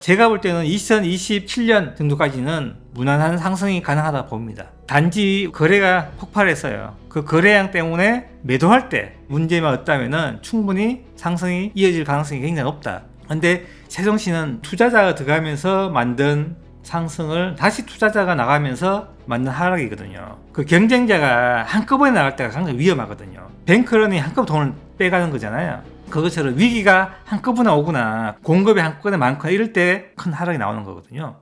제가 볼 때는 2027년 정도까지는 무난한 상승이 가능하다 봅니다. 단지 거래가 폭발했어요. 그 거래량 때문에 매도할 때 문제만 없다면 충분히 상승이 이어질 가능성이 굉장히 높다. 근데 세종시는 투자자가 들어가면서 만든 상승을 다시 투자자가 나가면서 만든 하락이거든요. 그 경쟁자가 한꺼번에 나갈 때가 굉장히 위험하거든요. 뱅크런이 한꺼번에 돈을 빼가는 거잖아요. 그것처럼 위기가 한꺼번에 오거나 공급이 한꺼번에 많거나 이럴 때 큰 하락이 나오는 거거든요.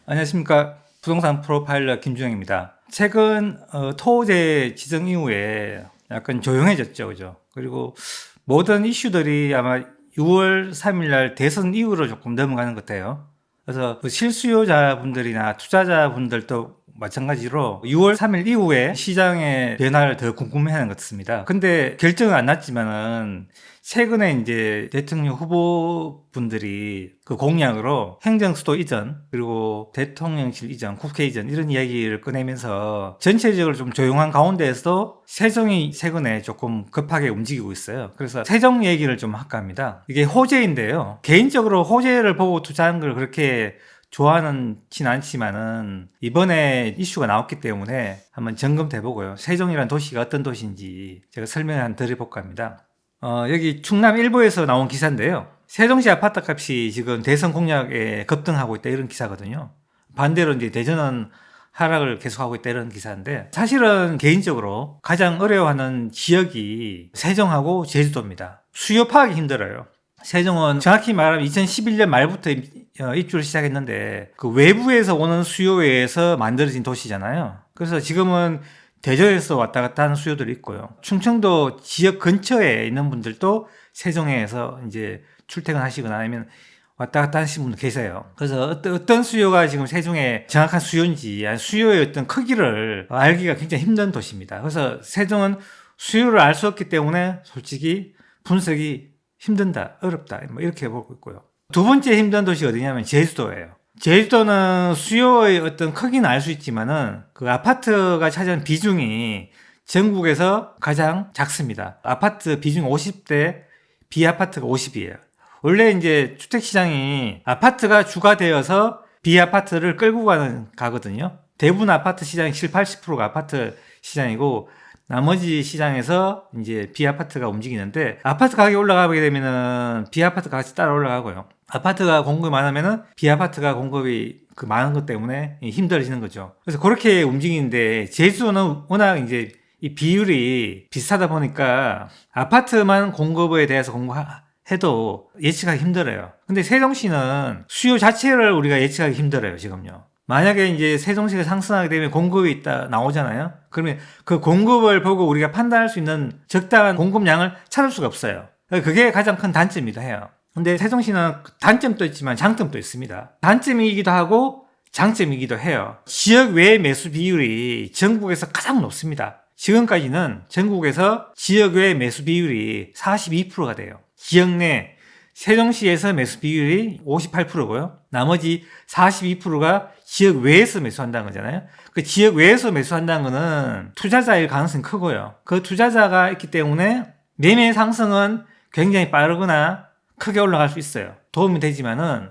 안녕하십니까. 부동산 프로파일러 김주영입니다. 최근 토호제 지정 이후에 약간 조용해졌죠. 그죠? 그리고 모든 이슈들이 아마 6월 3일 날 대선 이후로 조금 넘어가는 것 같아요. 그래서 실수요자분들이나 투자자분들도 마찬가지로 6월 3일 이후에 시장의 변화를 더 궁금해하는 것 같습니다. 근데 결정은 안 났지만은 최근에 이제 대통령 후보분들이 그 공약으로 행정수도 이전, 그리고 대통령실 이전, 국회 이전 이런 이야기를 꺼내면서 전체적으로 좀 조용한 가운데에서도 세종이 최근에 조금 급하게 움직이고 있어요. 그래서 세종 얘기를 좀 할까 합니다. 이게 호재인데요. 개인적으로 호재를 보고 투자한 걸 그렇게 좋아하는진 않지만은 이번에 이슈가 나왔기 때문에 한번 점검해보고요. 세종이라는 도시가 어떤 도시인지 제가 설명을 한번 드려볼까 합니다. 여기 충남 일보에서 나온 기사인데요. 세종시 아파트 값이 지금 대선 공약에 급등하고 있다 이런 기사거든요. 반대로 이제 대전은 하락을 계속하고 있다 이런 기사인데, 사실은 개인적으로 가장 어려워하는 지역이 세종하고 제주도입니다. 수요 파악이 힘들어요. 세종은 정확히 말하면 2011년 말부터 입주를 시작했는데 그 외부에서 오는 수요에 의해서 만들어진 도시잖아요. 그래서 지금은 대전에서 왔다 갔다 하는 수요들이 있고요. 충청도 지역 근처에 있는 분들도 세종에서 이제 출퇴근하시거나 아니면 왔다 갔다 하시는 분들 계세요. 그래서 어떤 수요가 지금 세종의 정확한 수요인지, 아니 수요의 어떤 크기를 알기가 굉장히 힘든 도시입니다. 그래서 세종은 수요를 알 수 없기 때문에 솔직히 분석이 힘든다, 어렵다, 뭐 이렇게 보고 있고요. 두 번째 힘든 도시가 어디냐면 제주도예요. 제주도는 수요의 어떤 크기는 알 수 있지만은 그 아파트가 차지하는 비중이 전국에서 가장 작습니다. 아파트 비중 50대 비아파트가 50이에요. 원래 이제 주택시장이 아파트가 주가 되어서 비아파트를 끌고 가거든요. 대부분 아파트 시장이 70~80%가 아파트 시장이고 나머지 시장에서 이제 비아파트가 움직이는데, 아파트 가격이 올라가게 되면은 비아파트 가격이 따라 올라가고요. 아파트가 공급이 많으면은 비아파트가 공급이 많은 것 때문에 힘들어지는 거죠. 그래서 그렇게 움직이는데, 제주도는 워낙 이제 이 비율이 비슷하다 보니까 아파트만 공급에 대해서 공부해도 예측하기 힘들어요. 근데 세종시는 수요 자체를 우리가 예측하기 힘들어요, 지금요. 만약에 이제 세종시가 상승하게 되면 공급이 나오잖아요. 그러면 그 공급을 보고 우리가 판단할 수 있는 적당한 공급량을 찾을 수가 없어요. 그게 가장 큰 단점이기도 해요. 근데 세종시는 단점도 있지만 장점도 있습니다. 단점이기도 하고 장점이기도 해요. 지역 외 매수 비율이 전국에서 가장 높습니다. 지금까지는 전국에서 지역 외 매수 비율이 42%가 돼요. 지역 내 세종시에서 매수 비율이 58%고요. 나머지 42%가 지역 외에서 매수한다는 거잖아요. 그 지역 외에서 매수한다는 거는 투자자일 가능성이 크고요. 그 투자자가 있기 때문에 매매 상승은 굉장히 빠르거나 크게 올라갈 수 있어요. 도움이 되지만은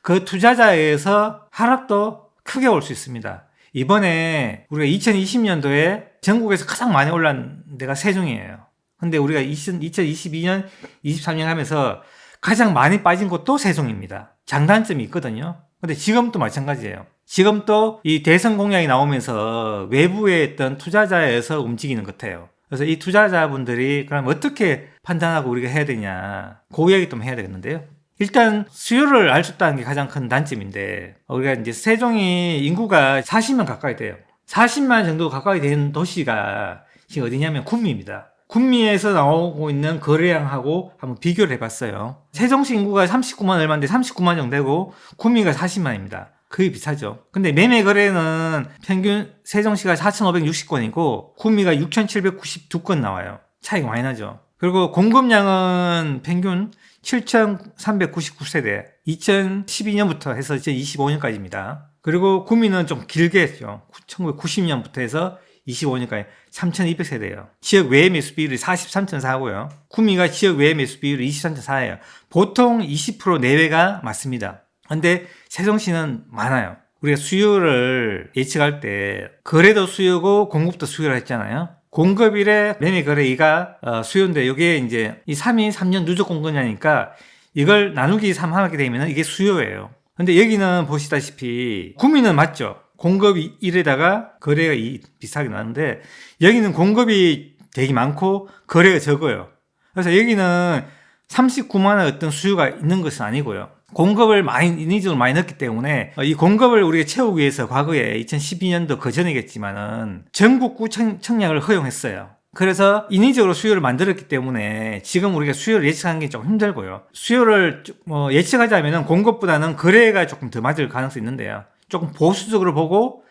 그 투자자에 의해서 하락도 크게 올 수 있습니다. 이번에 우리가 2020년도에 전국에서 가장 많이 올란 데가 세종이에요. 근데 우리가 2022년, 23년 하면서 가장 많이 빠진 곳도 세종입니다. 장단점이 있거든요. 근데 지금도 마찬가지예요. 지금도 이 대선 공약이 나오면서 외부에 있던 투자자에 의해서 움직이는 것 같아요. 그래서 이 투자자분들이 그럼 어떻게 판단하고 우리가 해야 되냐, 그 이야기 좀 해야 되겠는데요. 일단 수요를 알 수 없다는 게 가장 큰 단점인데, 우리가 이제 세종이 인구가 40만 가까이 돼요. 40만 정도 가까이 되는 도시가 지금 어디냐면 구미입니다. 구미에서 나오고 있는 거래량하고 한번 비교를 해봤어요. 세종시 인구가 39만 얼마인데 39만 정도 되고 구미가 40만입니다. 거의 비슷하죠. 근데 매매 거래는 평균 세종시가 4,560건이고 구미가 6,792건 나와요. 차이가 많이 나죠. 그리고 공급량은 평균 7,399세대, 2012년부터 해서 2025년까지입니다. 그리고 구미는 좀 길게 했죠. 1990년부터 해서 25년까지 3,200세대예요. 지역 외 매수 비율이 43.4고요. 구미가 지역 외 매수 비율이 23.4예요. 보통 20% 내외가 맞습니다. 근데 세종시는 많아요. 우리가 수요를 예측할 때 거래도 수요고 공급도 수요라 했잖아요. 공급일에 매매 거래가 수요인데 이게 이제 이 3이 3년 누적 공급량이니까 이걸 나누기 3 하게 되면 이게 수요예요. 근데 여기는 보시다시피 구미는 맞죠. 공급이 1에다가 거래가 2 비슷하게 나는데 여기는 공급이 되게 많고 거래가 적어요. 그래서 여기는 39만원 어떤 수요가 있는 것은 아니고요. 공급을 인위적으로 많이 넣기 때문에 이 공급을 우리가 채우기 위해서 과거에 2012년도 그 전이겠지만은 전국구 청약을 허용했어요. 그래서 인위적으로 수요를 만들었기 때문에 지금 우리가 수요를 예측하는 게 조금 힘들고요. 수요를 예측하자면은 공급보다는 거래가 조금 더 맞을 가능성이 있는데요. 조금 보수적으로 보고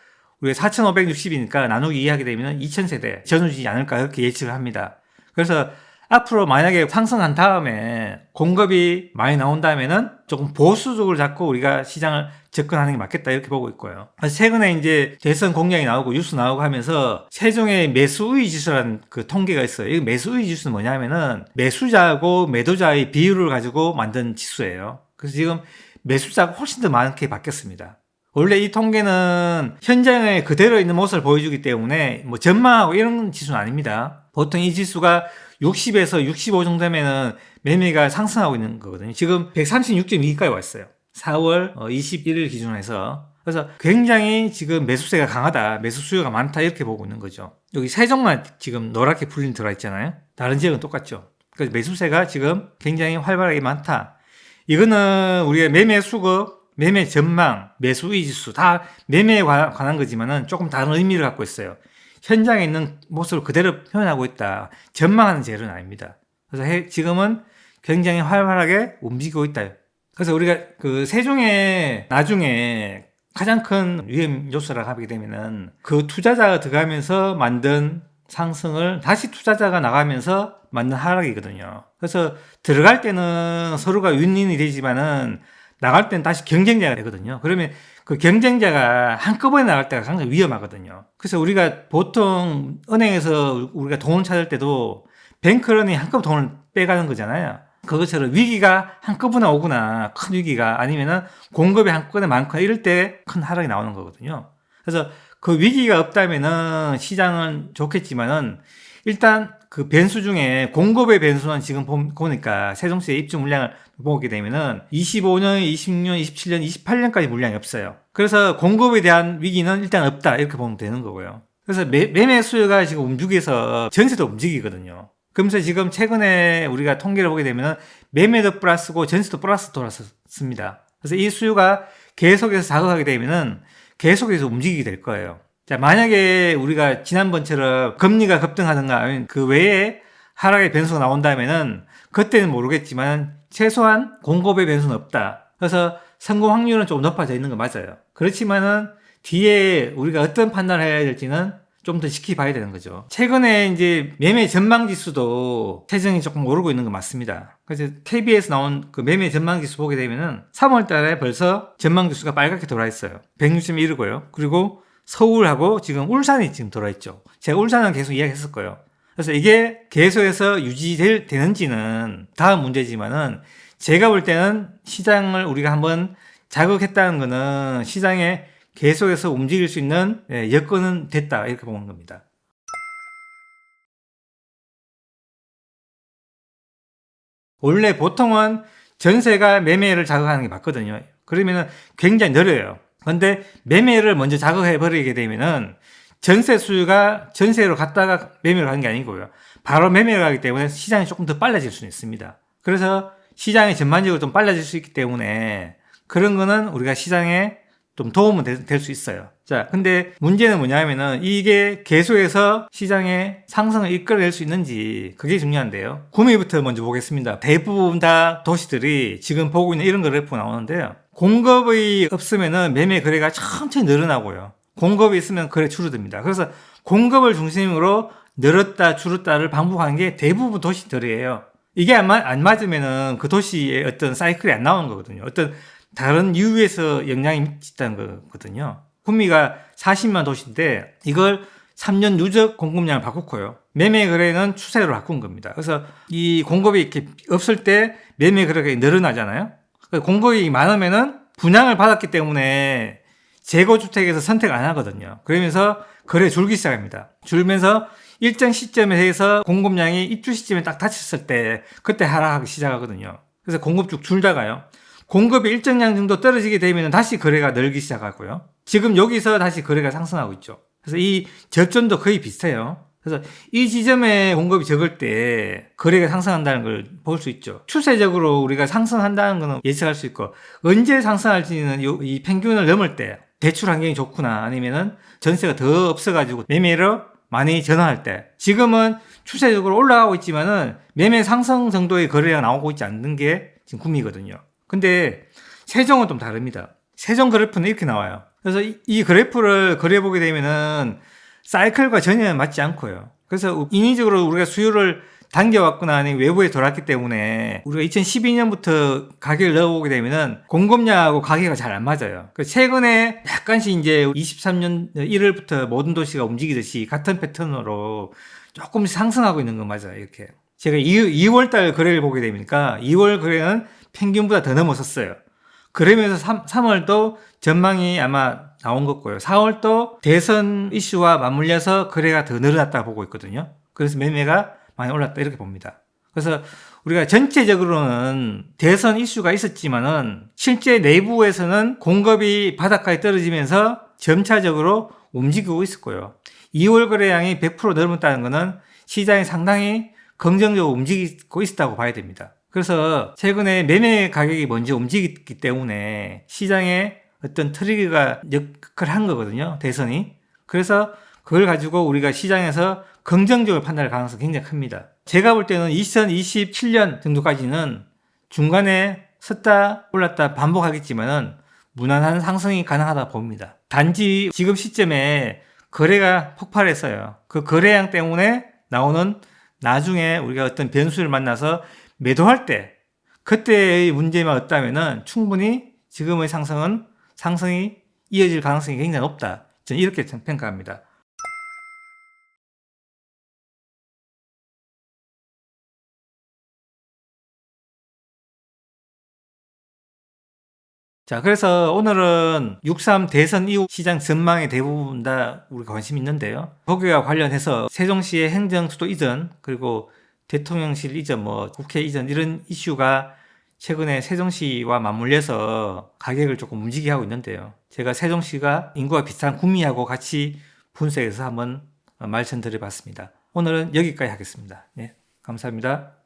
우리가 4,560이니까 나누기 2 하게 되면 2,000세대 전후지 않을까 이렇게 예측을 합니다. 그래서 앞으로 만약에 상승한 다음에 공급이 많이 나온다면은 조금 보수적으로 잡고 우리가 시장을 접근하는 게 맞겠다 이렇게 보고 있고요. 최근에 이제 대선 공약이 나오고 뉴스 나오고 하면서 세종의 매수우위 지수라는 그 통계가 있어요. 이 매수우위 지수는 뭐냐면은 매수자하고 매도자의 비율을 가지고 만든 지수예요. 그래서 지금 매수자가 훨씬 더 많게 바뀌었습니다. 원래 이 통계는 현장에 그대로 있는 모습을 보여주기 때문에 뭐 전망하고 이런 지수는 아닙니다. 보통 이 지수가 60에서 65 정도면은 매매가 상승하고 있는 거거든요. 지금 136.2까지 왔어요. 4월 21일 기준으로 해서. 그래서 굉장히 지금 매수세가 강하다, 매수 수요가 많다 이렇게 보고 있는 거죠. 여기 세종만 지금 노랗게 불린 들어가 있잖아요. 다른 지역은 똑같죠. 그래서 매수세가 지금 굉장히 활발하게 많다. 이거는 우리가 매매 수급, 매매 전망, 매수의 지수 다 매매에 관한 거지만은 조금 다른 의미를 갖고 있어요. 현장에 있는 모습을 그대로 표현하고 있다. 전망하는 재료는 아닙니다. 그래서 지금은 굉장히 활발하게 움직이고 있다. 그래서 우리가 그 세종에 나중에 가장 큰 위험 요소라고 하게 되면은 그 투자자가 들어가면서 만든 상승을 다시 투자자가 나가면서 만든 하락이거든요. 그래서 들어갈 때는 서로가 윈윈이 되지만은 나갈 때는 다시 경쟁자가 되거든요. 그러면 그 경쟁자가 한꺼번에 나갈 때가 굉장히 위험하거든요. 그래서 우리가 보통 은행에서 우리가 돈을 찾을 때도 뱅크런이 한꺼번에 돈을 빼가는 거잖아요. 그것처럼 위기가 한꺼번에 오거나 큰 위기가 아니면은 공급이 한꺼번에 많거나 이럴 때 큰 하락이 나오는 거거든요. 그래서 그 위기가 없다면은 시장은 좋겠지만은 일단 그 변수 중에 공급의 변수는 지금 보니까 세종시의 입주 물량을 보게 되면은 25년, 26년, 27년, 28년까지 물량이 없어요. 그래서 공급에 대한 위기는 일단 없다 이렇게 보면 되는 거고요. 그래서 매매 수요가 지금 움직여서 전세도 움직이거든요. 그러면서 지금 최근에 우리가 통계를 보게 되면은 매매도 플러스고 전세도 플러스 돌았습니다. 그래서 이 수요가 계속해서 자극하게 되면은 계속해서 움직이게 될 거예요. 자, 만약에 우리가 지난번처럼 금리가 급등하든가 아니면 그 외에 하락의 변수가 나온다면은 그때는 모르겠지만 최소한 공급의 변수는 없다. 그래서 성공 확률은 좀 높아져 있는 거 맞아요. 그렇지만은 뒤에 우리가 어떤 판단을 해야 될지는 좀 더 지켜봐야 되는 거죠. 최근에 이제 매매 전망 지수도 세정이 조금 오르고 있는 거 맞습니다. 그래서 KBS 나온 그 매매 전망 지수 보게 되면은 3월 달에 벌써 전망 지수가 빨갛게 돌아 있어요. 160.1이고요. 그리고 서울하고 지금 울산이 지금 돌아 있죠. 제가 울산은 계속 이야기했을 거예요. 그래서 이게 계속해서 유지되는지는 다음 문제지만은 제가 볼 때는 시장을 우리가 한번 자극했다는 거는 시장에 계속해서 움직일 수 있는 여건은 됐다 이렇게 보는 겁니다. 원래 보통은 전세가 매매를 자극하는 게 맞거든요. 그러면은 굉장히 느려요. 근데 매매를 먼저 자극해 버리게 되면은 전세 수요가 전세로 갔다가 매매를 가는 게 아니고요. 바로 매매를 가기 때문에 시장이 조금 더 빨라질 수는 있습니다. 그래서 시장이 전반적으로 좀 빨라질 수 있기 때문에 그런 거는 우리가 시장에 좀 도움은 될 수 있어요. 자, 근데 문제는 뭐냐면은 이게 계속해서 시장의 상승을 이끌어낼 수 있는지 그게 중요한데요. 구매부터 먼저 보겠습니다. 대부분 다 도시들이 지금 보고 있는 이런 그래프 나오는데요. 공급이 없으면은 매매 거래가 천천히 늘어나고요. 공급이 있으면 거래 줄어듭니다. 그래서 공급을 중심으로 늘었다 줄었다를 반복하는 게 대부분 도시들이에요. 이게 안 맞으면은 그 도시의 어떤 사이클이 안 나오는 거거든요. 어떤 다른 이유에서 영향이 미친다는 거거든요. 구미가 40만 도시인데 이걸 3년 누적 공급량을 바꿨고요. 매매 거래는 추세로 바꾼 겁니다. 그래서 이 공급이 이렇게 없을 때 매매 거래가 늘어나잖아요. 공급이 많으면은 분양을 받았기 때문에 재고주택에서 선택 안 하거든요. 그러면서 거래 줄기 시작합니다. 줄면서 일정 시점에 대해서 공급량이 입주 시점에 딱 닫혔을 때 그때 하락하기 시작하거든요. 그래서 공급 쭉 줄다가요. 공급이 일정량 정도 떨어지게 되면 다시 거래가 늘기 시작하고요. 지금 여기서 다시 거래가 상승하고 있죠. 그래서 이 저점도 거의 비슷해요. 그래서 이 지점에 공급이 적을 때 거래가 상승한다는 걸 볼 수 있죠. 추세적으로 우리가 상승한다는 것은 예측할 수 있고, 언제 상승할지는 이 평균을 넘을 때 대출 환경이 좋구나, 아니면은 전세가 더 없어가지고 매매로 많이 전환할 때. 지금은 추세적으로 올라가고 있지만은 매매 상승 정도의 거래가 나오고 있지 않는 게 지금 구미거든요. 근데 세종은 좀 다릅니다. 세종 그래프는 이렇게 나와요. 그래서 이 그래프를 그려보게 되면은 사이클과 전혀 맞지 않고요. 그래서 인위적으로 우리가 수요를 당겨왔거나 아니면 외부에 돌았기 때문에 우리가 2012년부터 가격을 넣어보게 되면은 공급량하고 가격이 잘 안 맞아요. 최근에 약간씩 이제 23년 1월부터 모든 도시가 움직이듯이 같은 패턴으로 조금씩 상승하고 있는 건 맞아요. 이렇게. 제가 2월달 거래를 보게 되니까 2월 거래는 평균보다 더 넘어섰어요. 그러면서 3월도 전망이 아마 나온 거고요. 4월도 대선 이슈와 맞물려서 거래가 더 늘어났다고 보고 있거든요. 그래서 매매가 많이 올랐다 이렇게 봅니다. 그래서 우리가 전체적으로는 대선 이슈가 있었지만은 실제 내부에서는 공급이 바닥까지 떨어지면서 점차적으로 움직이고 있었고요. 2월 거래량이 100% 넘었다는 것은 시장이 상당히 긍정적으로 움직이고 있었다고 봐야 됩니다. 그래서 최근에 매매 가격이 먼저 움직였기 때문에 시장에 어떤 트리거가 역할을 한 거거든요. 대선이. 그래서 그걸 가지고 우리가 시장에서 긍정적으로 판단할 가능성이 굉장히 큽니다. 제가 볼 때는 2027년 정도까지는 중간에 섰다 올랐다 반복하겠지만은 무난한 상승이 가능하다 봅니다. 단지 지금 시점에 거래가 폭발했어요. 그 거래량 때문에 나오는 나중에 우리가 어떤 변수를 만나서 매도할 때 그때의 문제만 없다면은 충분히 지금의 상승이 이어질 가능성이 굉장히 높다. 저는 이렇게 평가합니다. 자, 그래서 오늘은 6.3 대선 이후 시장 전망에 대부분 다 우리가 관심 있는데요. 거기와 관련해서 세종시의 행정수도 이전, 그리고 대통령실 이전, 국회 이전 이런 이슈가 최근에 세종시와 맞물려서 가격을 조금 움직이게 하고 있는데요. 제가 세종시가 인구가 비슷한 구미하고 같이 분석해서 한번 말씀드려봤습니다. 오늘은 여기까지 하겠습니다. 네, 감사합니다.